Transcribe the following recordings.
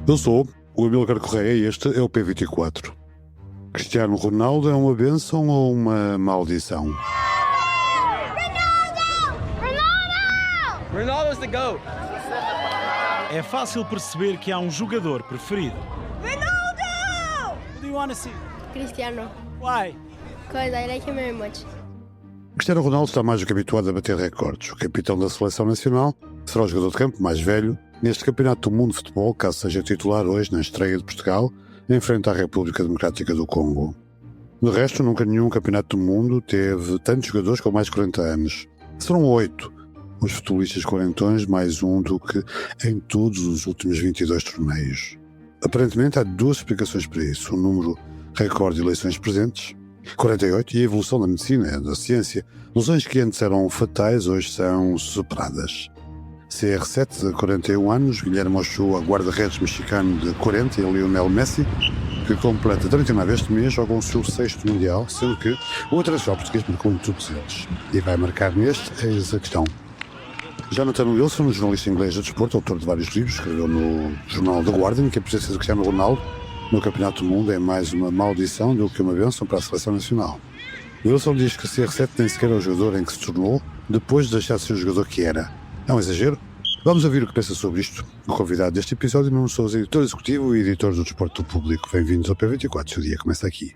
Eu sou o Amílcar Correia e este é o P24. Cristiano Ronaldo é uma bênção ou uma maldição? Ronaldo's the GOAT. É fácil perceber que há um jogador preferido. Ronaldo! Who do you want to see? Cristiano. Why? Because I like him very much. Cristiano Ronaldo está mais do que habituado a bater recordes. O capitão da seleção nacional será o jogador de campo mais velho neste Campeonato do Mundo de Futebol, caso seja titular hoje na estreia de Portugal, em frente à República Democrática do Congo. De resto, nunca nenhum Campeonato do Mundo teve tantos jogadores com mais de 40 anos. Serão 8 os futebolistas quarentões, mais um do que em todos os últimos 22 torneios. Aparentemente há duas explicações para isso: o número recorde de eleições presentes, 48, e a evolução da medicina, da ciência. Lesões que antes eram fatais hoje são superadas. CR7, de 41 anos, Guilherme Ochoa, guarda-redes mexicano de 40, e Lionel Messi, que completa 39 este mês, jogam o seu 6º Mundial, sendo que o internacional português marcou em todos eles. E vai marcar neste, eis a questão. Jonathan Wilson, jornalista inglês de desporto, autor de vários livros, escreveu no jornal The Guardian que a presença de Cristiano Ronaldo no Campeonato do Mundo é mais uma maldição do que uma bênção para a seleção nacional. Wilson diz que CR7 nem sequer é o jogador em que se tornou depois de deixar de ser o jogador que era. É um exagero? Vamos ouvir o que pensa sobre isto. O convidado deste episódio, Nuno Sousa, editor executivo e editor do Desporto do Público. Bem-vindos ao P24, o dia começa aqui.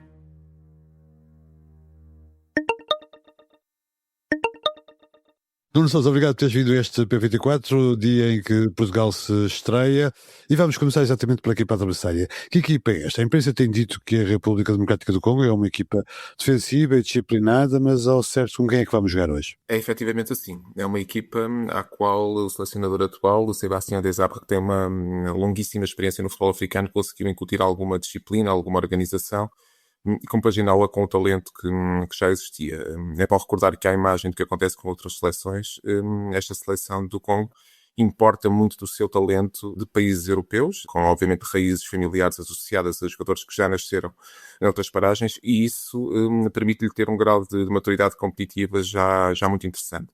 Nuno Sousa, obrigado por teres vindo a este P24, dia em que Portugal se estreia, e vamos começar exatamente pela equipa adversária. Que equipa é esta? A imprensa tem dito que a República Democrática do Congo é uma equipa defensiva e disciplinada, mas ao certo com quem é que vamos jogar hoje? É efetivamente assim. É uma equipa à qual o selecionador atual, o Sébastien Desabre, que tem uma longuíssima experiência no futebol africano, conseguiu incutir alguma disciplina, alguma organização, e compaginá-la com o talento que já existia. É para recordar que, à imagem do que acontece com outras seleções, esta seleção do Congo importa muito do seu talento de países europeus, com obviamente raízes familiares associadas a jogadores que já nasceram em outras paragens, e isso permite-lhe ter um grau de maturidade competitiva já muito interessante.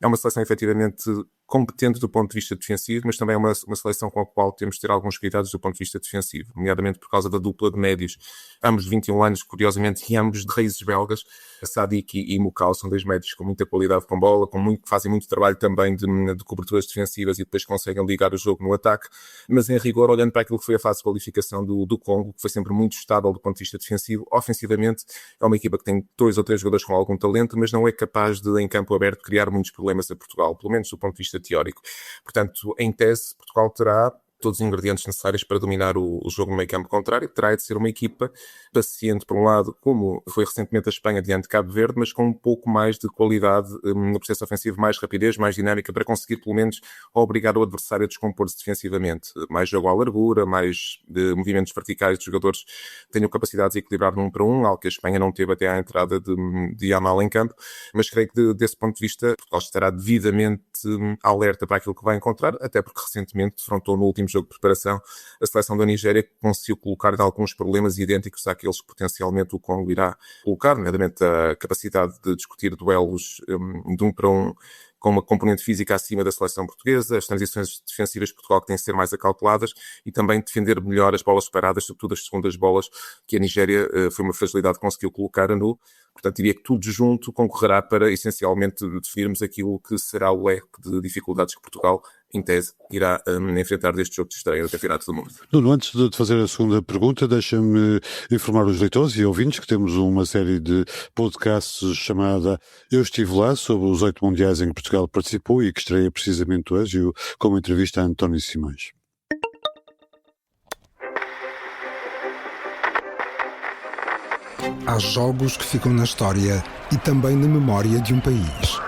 É uma seleção efetivamente competente do ponto de vista defensivo, mas também é uma seleção com a qual temos de ter alguns cuidados do ponto de vista defensivo, nomeadamente por causa da dupla de médios, ambos de 21 anos, curiosamente, e ambos de raízes belgas. Sadik e Mukau são dois médios com muita qualidade com bola, que fazem muito trabalho também de coberturas defensivas e depois conseguem ligar o jogo no ataque, mas em rigor, olhando para aquilo que foi a fase de qualificação do Congo, que foi sempre muito estável do ponto de vista defensivo, ofensivamente é uma equipa que tem 2 ou 3 jogadores com algum talento, mas não é capaz de, em campo aberto, criar muitos problemas a Portugal, pelo menos do ponto de vista teórico. Portanto, em tese, Portugal terá todos os ingredientes necessários para dominar o jogo no meio campo contrário. Terá de ser uma equipa paciente, por um lado, como foi recentemente a Espanha diante de Cabo Verde, mas com um pouco mais de qualidade no processo ofensivo, mais rapidez, mais dinâmica, para conseguir, pelo menos, obrigar o adversário a descompor-se defensivamente. Mais jogo à largura, mais de movimentos verticais de jogadores que tenham capacidade de equilibrar no 1 para 1, algo que a Espanha não teve até à entrada de Yamal em campo. Mas creio que, desse ponto de vista, Portugal estará devidamente alerta para aquilo que vai encontrar, até porque recentemente defrontou no último jogo de preparação a seleção da Nigéria, que conseguiu colocar em alguns problemas idênticos àqueles que potencialmente o Congo irá colocar, nomeadamente a capacidade de discutir duelos de 1 para 1 com uma componente física acima da seleção portuguesa, as transições defensivas de Portugal que têm de ser mais acauteladas e também defender melhor as bolas paradas, sobretudo as segundas bolas, que a Nigéria foi uma fragilidade que conseguiu colocar a nu. Portanto, diria que tudo junto concorrerá para, essencialmente, definirmos aquilo que será o leque de dificuldades que Portugal, em tese, irá enfrentar deste jogo de estreia do Campeonato do Mundo. Nuno, antes de fazer a segunda pergunta, deixa-me informar os leitores e ouvintes que temos uma série de podcasts chamada Eu Estive Lá, sobre os 8 mundiais em que Portugal participou e que estreia precisamente hoje, com uma entrevista a António Simões. Há jogos que ficam na história e também na memória de um país.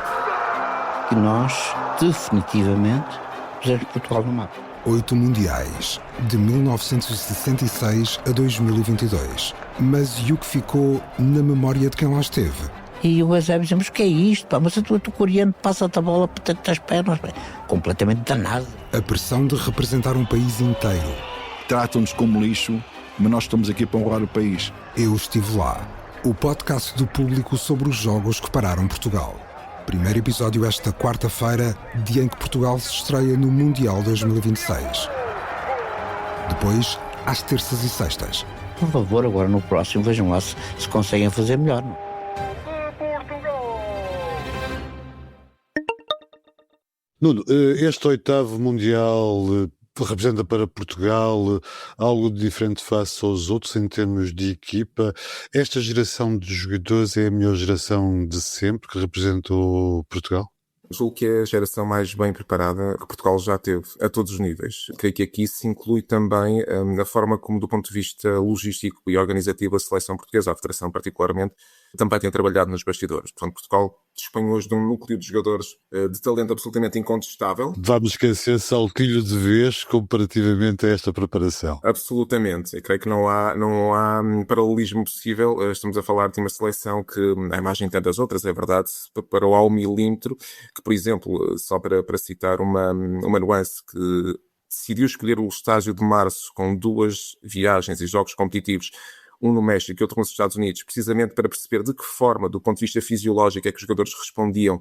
Que nós, definitivamente, pusemos Portugal no mapa. 8 mundiais, de 1966 a 2022. Mas e o que ficou na memória de quem lá esteve? E o Eusébio dizia, mas o que é isto? Pá? Mas tu coreano, passa-te a bola para as pernas. Pá. Completamente danado. A pressão de representar um país inteiro. Tratam-nos como lixo, mas nós estamos aqui para honrar o país. Eu Estive Lá, o podcast do Público sobre os jogos que pararam Portugal. Primeiro episódio esta quarta-feira, dia em que Portugal se estreia no Mundial 2026. Depois, às terças e sextas. Por favor, agora no próximo vejam lá se conseguem fazer melhor. Nuno, este 8º Mundial representa para Portugal algo de diferente face aos outros em termos de equipa. Esta geração de jogadores é a melhor geração de sempre que representou Portugal? Julgo que é a geração mais bem preparada que Portugal já teve, a todos os níveis. Creio que aqui se inclui também a forma como, do ponto de vista logístico e organizativo, a seleção portuguesa, a Federação particularmente, também tem trabalhado nos bastidores. Portanto, Portugal dispõe hoje de um núcleo de jogadores de talento absolutamente incontestável. Vamos esquecer saltilho de vez comparativamente a esta preparação. Absolutamente. Eu creio que não há paralelismo possível. Estamos a falar de uma seleção que, à imagem de tantas outras, é verdade, se preparou ao milímetro, que, por exemplo, só para citar uma nuance, que decidiu escolher o estágio de março com 2 viagens e jogos competitivos, um no México e outro nos Estados Unidos, precisamente para perceber de que forma, do ponto de vista fisiológico, é que os jogadores respondiam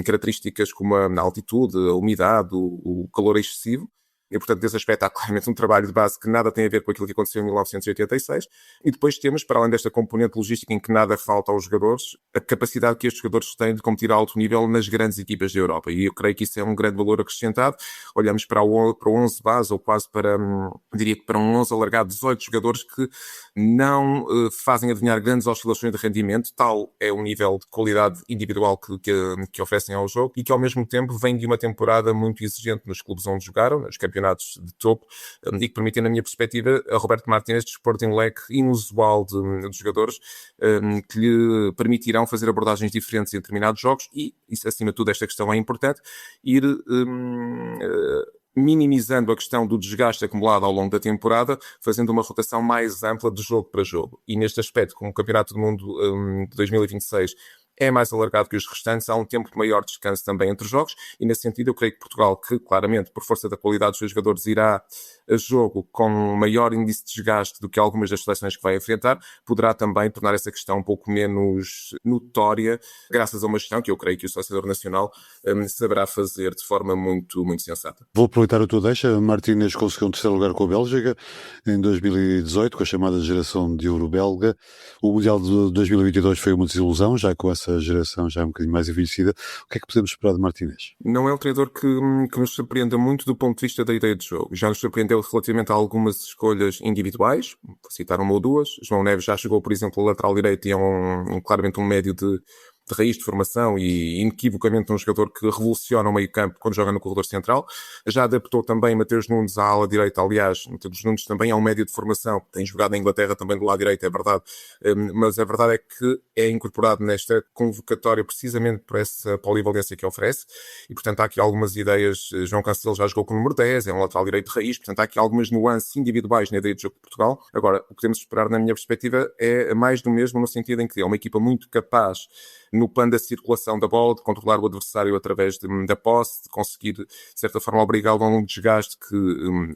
características como a altitude, a umidade, o calor excessivo. E, portanto, nesse aspecto há claramente um trabalho de base que nada tem a ver com aquilo que aconteceu em 1986. E depois temos, para além desta componente logística em que nada falta aos jogadores, a capacidade que estes jogadores têm de competir a alto nível nas grandes equipas da Europa. E eu creio que isso é um grande valor acrescentado. Olhamos para o 11 base, ou quase para, diria que para um 11 alargado, 18 jogadores que não fazem adivinhar grandes oscilações de rendimento. Tal é o nível de qualidade individual que oferecem ao jogo e que, ao mesmo tempo, vem de uma temporada muito exigente nos clubes onde jogaram, nos campeonatos de topo, e que permitem, na minha perspectiva, a Roberto Martínez dispor de um leque inusual de jogadores que lhe permitirão fazer abordagens diferentes em determinados jogos e, acima de tudo, esta questão é importante, ir minimizando a questão do desgaste acumulado ao longo da temporada, fazendo uma rotação mais ampla de jogo para jogo. E neste aspecto, como o Campeonato do Mundo de 2026 é mais alargado que os restantes, há um tempo de maior descanso também entre jogos, e nesse sentido eu creio que Portugal, que claramente por força da qualidade dos seus jogadores irá a jogo com maior índice de desgaste do que algumas das seleções que vai enfrentar, poderá também tornar essa questão um pouco menos notória, graças a uma gestão que eu creio que o selecionador nacional saberá fazer de forma muito, muito sensata. Vou aproveitar a tua deixa. Martínez conseguiu um 3º lugar com a Bélgica em 2018, com a chamada geração de Euro belga. O Mundial de 2022 foi uma desilusão, já com essa geração já um bocadinho mais envelhecida. O que é que podemos esperar de Martínez? Não é um treinador que nos surpreenda muito do ponto de vista da ideia de jogo. Já nos surpreendeu relativamente a algumas escolhas individuais, vou citar uma ou duas. João Neves já chegou, por exemplo, a lateral direito e é claramente um médio de raiz de formação e inequivocamente um jogador que revoluciona o meio campo quando joga no corredor central. Já adaptou também Mateus Nunes à ala direita, aliás, Mateus Nunes também é um médio de formação, tem jogado na Inglaterra também do lado direito, é verdade, mas a verdade é que é incorporado nesta convocatória precisamente por essa polivalência que oferece, e portanto há aqui algumas ideias. João Cancelo já jogou com o número 10, é um lateral direito de raiz, portanto há aqui algumas nuances individuais na ideia de jogo de Portugal. Agora, o que temos de esperar, na minha perspectiva, é mais do mesmo, no sentido em que é uma equipa muito capaz no plano da circulação da bola, de controlar o adversário através da posse, de conseguir, de certa forma, obrigá-lo a um desgaste que,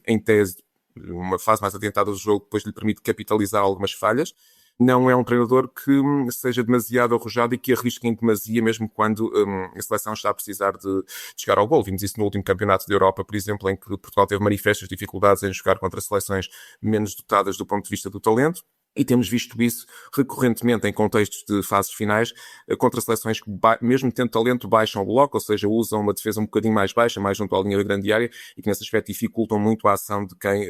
em tese, uma fase mais adiantada do jogo, depois lhe permite capitalizar algumas falhas. Não é um treinador que seja demasiado arrojado e que arrisque em demasia, mesmo quando a seleção está a precisar de chegar ao gol. Vimos isso no último campeonato da Europa, por exemplo, em que Portugal teve manifestas dificuldades em jogar contra seleções menos dotadas do ponto de vista do talento. E temos visto isso recorrentemente em contextos de fases finais contra seleções que, mesmo tendo talento, baixam o bloco, ou seja, usam uma defesa um bocadinho mais baixa, mais junto à linha da grande área, e que nesse aspecto dificultam muito a ação de quem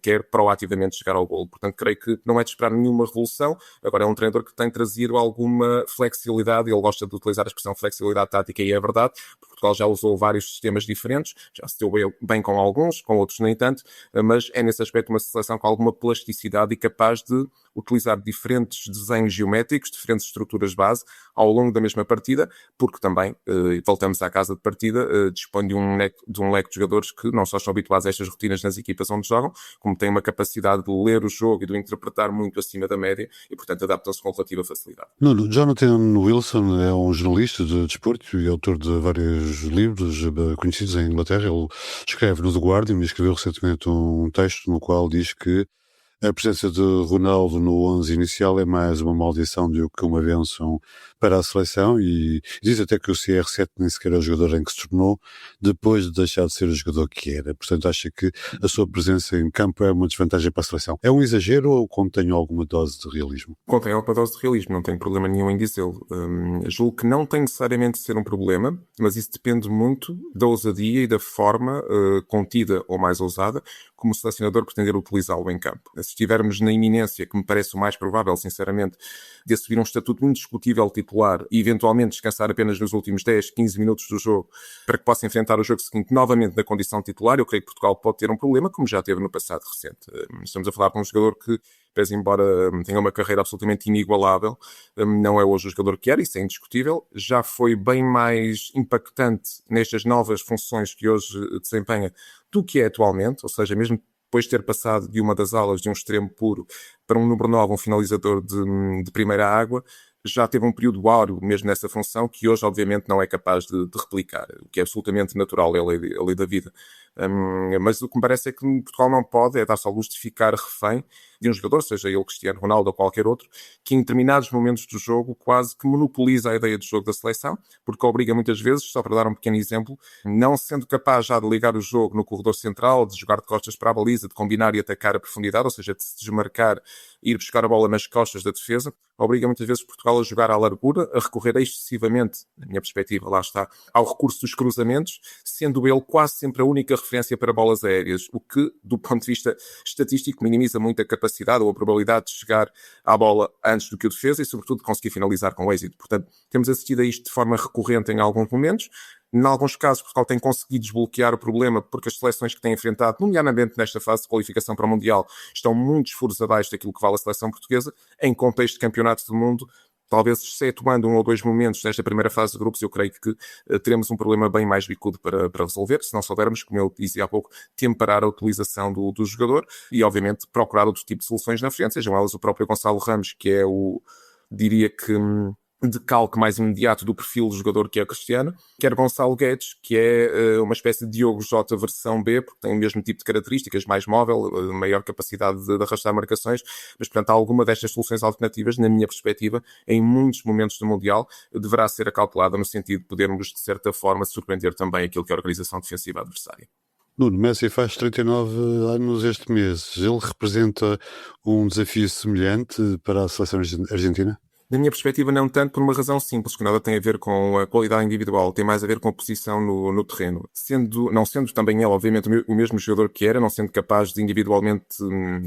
quer proativamente chegar ao golo. Portanto, creio que não é de esperar nenhuma revolução. Agora, é um treinador que tem trazido alguma flexibilidade, ele gosta de utilizar a expressão flexibilidade tática, e é verdade. Portugal já usou vários sistemas diferentes, já se deu bem com alguns, com outros nem tanto, mas é nesse aspecto uma seleção com alguma plasticidade e capaz de utilizar diferentes desenhos geométricos, diferentes estruturas base ao longo da mesma partida, porque também, voltamos à casa de partida, dispõe de um leque de jogadores que não só estão habituados a estas rotinas nas equipas onde jogam, como têm uma capacidade de ler o jogo e de o interpretar muito acima da média e, portanto, adaptam-se com relativa facilidade. Nuno, Jonathan Wilson é um jornalista de desporto e autor de vários livros conhecidos em Inglaterra. Ele escreve no The Guardian e escreveu recentemente um texto no qual diz que a presença de Ronaldo no 11 inicial é mais uma maldição do que uma bênção para a seleção e diz até que o CR7 nem sequer é o jogador em que se tornou depois de deixar de ser o jogador que era. Portanto, acha que a sua presença em campo é uma desvantagem para a seleção. É um exagero ou contém alguma dose de realismo? Contém alguma dose de realismo, não tenho problema nenhum em dizê-lo. Julgo que não tem necessariamente de ser um problema, mas isso depende muito da ousadia e da forma contida ou mais ousada como o selecionador pretender utilizá-lo em campo. Se estivermos na iminência, que me parece o mais provável, sinceramente, de assumir um estatuto indiscutível titular e eventualmente descansar apenas nos últimos 10, 15 minutos do jogo para que possa enfrentar o jogo seguinte novamente na condição titular, eu creio que Portugal pode ter um problema, como já teve no passado recente. Estamos a falar de um jogador que, pese embora tenha uma carreira absolutamente inigualável, não é hoje o jogador que era, isso é indiscutível. Já foi bem mais impactante nestas novas funções que hoje desempenha do que é atualmente, ou seja, mesmo depois de ter passado de uma das alas de um extremo puro para um número 9, um finalizador de primeira água, já teve um período áureo mesmo nessa função que hoje obviamente não é capaz de replicar, o que é absolutamente natural, é a lei da vida. Mas o que me parece é que Portugal não pode dar-se ao luxo de ficar refém de um jogador, seja ele Cristiano Ronaldo ou qualquer outro, que em determinados momentos do jogo quase que monopoliza a ideia de jogo da seleção, porque obriga muitas vezes, só para dar um pequeno exemplo, não sendo capaz já de ligar o jogo no corredor central, de jogar de costas para a baliza, de combinar e atacar a profundidade, ou seja, de se desmarcar e ir buscar a bola nas costas da defesa, obriga muitas vezes Portugal a jogar à largura, a recorrer excessivamente, na minha perspectiva, lá está, ao recurso dos cruzamentos, sendo ele quase sempre a única referência para bolas aéreas, o que, do ponto de vista estatístico, minimiza muito a capacidade ou a probabilidade de chegar à bola antes do que o defesa e, sobretudo, de conseguir finalizar com êxito. Portanto, temos assistido a isto de forma recorrente em alguns momentos. Em alguns casos, Portugal tem conseguido desbloquear o problema porque as seleções que têm enfrentado, nomeadamente nesta fase de qualificação para o Mundial, estão muitos furos abaixo daquilo que vale a seleção portuguesa. Em contexto de campeonatos do mundo, talvez excetuando 1 ou 2 momentos nesta primeira fase de grupos, eu creio que teremos um problema bem mais bicudo para resolver, se não soubermos, como eu dizia há pouco, temperar a utilização do jogador e, obviamente, procurar outro tipo de soluções na frente, sejam elas o próprio Gonçalo Ramos, que é diria que decalque mais imediato do perfil do jogador que é o Cristiano, quer Gonçalo Guedes, que é uma espécie de Diogo Jota versão B, porque tem o mesmo tipo de características, mais móvel, maior capacidade de arrastar marcações, mas portanto alguma destas soluções alternativas, na minha perspectiva, em muitos momentos do Mundial, deverá ser acautelada no sentido de podermos, de certa forma, surpreender também aquilo que é a organização defensiva adversária. Nuno, Messi faz 39 anos este mês. Ele representa um desafio semelhante para a seleção argentina? Da minha perspectiva, não tanto por uma razão simples, que nada tem a ver com a qualidade individual, tem mais a ver com a posição no terreno. Não sendo também ele, obviamente, o mesmo jogador que era, não sendo capaz de individualmente,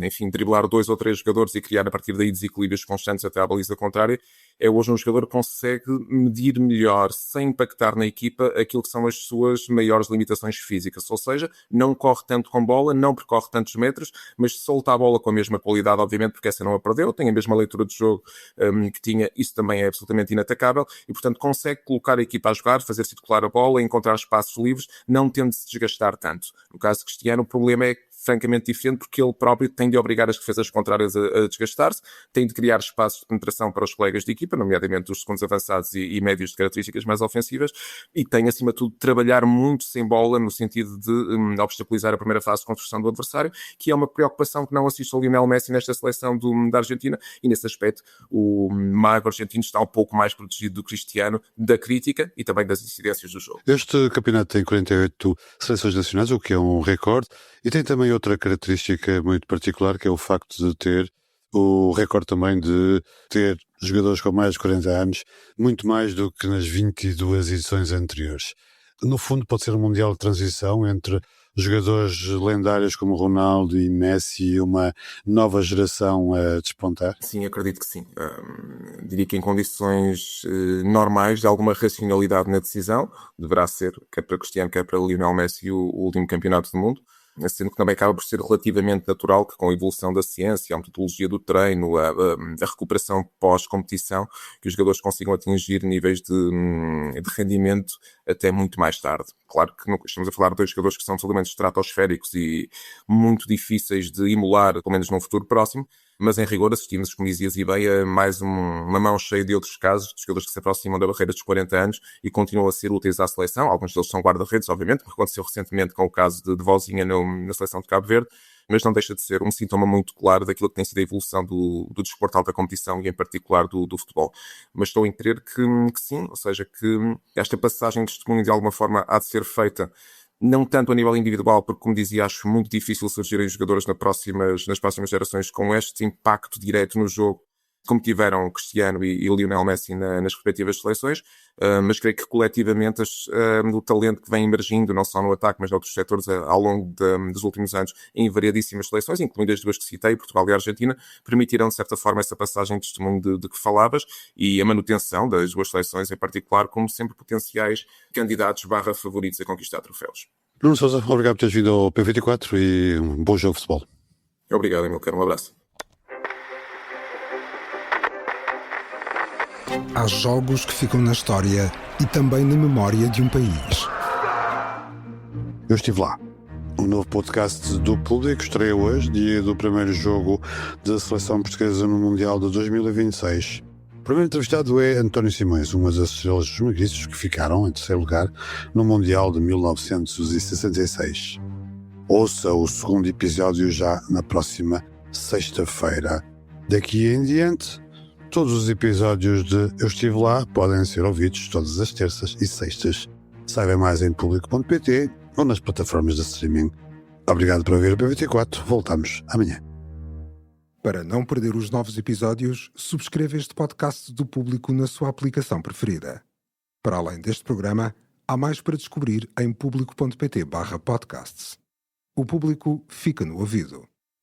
enfim, driblar 2 ou 3 jogadores e criar a partir daí desequilíbrios constantes até à baliza contrária, é hoje um jogador que consegue medir melhor, sem impactar na equipa, aquilo que são as suas maiores limitações físicas. Ou seja, não corre tanto com bola, não percorre tantos metros, mas solta a bola com a mesma qualidade, obviamente, porque essa não a perdeu, tem a mesma leitura de jogo que tinha, isso também é absolutamente inatacável, e portanto consegue colocar a equipa a jogar, fazer circular a bola, encontrar espaços livres, não tendo de se desgastar tanto. No caso de Cristiano, o problema é francamente diferente, porque ele próprio tem de obrigar as defesas contrárias a desgastar-se, tem de criar espaços de penetração para os colegas de equipa, nomeadamente os segundos avançados e médios de características mais ofensivas, e tem, acima de tudo, de trabalhar muito sem bola, no sentido de obstaculizar a primeira fase de construção do adversário, que é uma preocupação que não assiste ao Lionel Messi nesta seleção da Argentina, e nesse aspecto o mago argentino está um pouco mais protegido do Cristiano, da crítica e também das incidências do jogo. Este campeonato tem 48 seleções nacionais, o que é um recorde, e tem também outra característica muito particular, que é o facto de ter o recorde também de ter jogadores com mais de 40 anos, muito mais do que nas 22 edições anteriores. No fundo, pode ser um mundial de transição entre jogadores lendários como Ronaldo e Messi e uma nova geração a despontar? Sim, acredito que sim. Diria que em condições normais, de alguma racionalidade na decisão, deverá ser, quer para Cristiano, quer para Lionel Messi, o último campeonato do mundo. Sendo que também acaba por ser relativamente natural que, com a evolução da ciência, a metodologia do treino, a recuperação pós-competição, que os jogadores consigam atingir níveis de rendimento até muito mais tarde. Claro que estamos a falar de 2 jogadores que são absolutamente estratosféricos e muito difíceis de emular, pelo menos num futuro próximo, mas em rigor assistimos, como dizias e bem, a mais uma mão cheia de outros casos, de jogadores que se aproximam da barreira dos 40 anos e continuam a ser úteis à seleção. Alguns deles são guarda-redes, obviamente, como aconteceu recentemente com o caso de Vozinha na seleção de Cabo Verde, mas não deixa de ser um sintoma muito claro daquilo que tem sido a evolução do desporto de alta competição e em particular do futebol. Mas estou em crer que sim, ou seja, que esta passagem de testemunho de alguma forma há de ser feita não tanto a nível individual, porque, como dizia, acho muito difícil surgirem jogadores nas próximas gerações com este impacto direto no jogo, como tiveram Cristiano e Lionel Messi nas respectivas seleções, mas creio que coletivamente o talento que vem emergindo, não só no ataque, mas noutros setores ao longo dos últimos anos, em variadíssimas seleções, incluindo as duas que citei, Portugal e Argentina, permitirão, de certa forma, essa passagem de testemunho de que falavas e a manutenção das duas seleções, em particular, como sempre potenciais candidatos /favoritos a conquistar troféus. Nuno Sousa, obrigado por teres vindo ao P24 e um bom jogo de futebol. Obrigado, Emilcar. Um abraço. Há jogos que ficam na história e também na memória de um país. Eu estive lá. Um novo podcast do Público estreia hoje, dia do primeiro jogo da seleção portuguesa no Mundial de 2026. O primeiro entrevistado é António Simões, uma das estrelas dos magristas que ficaram em terceiro lugar no Mundial de 1966. Ouça o segundo episódio já na próxima sexta-feira. Daqui em diante, todos os episódios de Eu Estive Lá podem ser ouvidos todas as terças e sextas. Saiba mais em público.pt ou nas plataformas de streaming. Obrigado por ouvir o P24. Voltamos amanhã. Para não perder os novos episódios, subscreva este podcast do Público na sua aplicação preferida. Para além deste programa, há mais para descobrir em público.pt/podcasts. O Público fica no ouvido.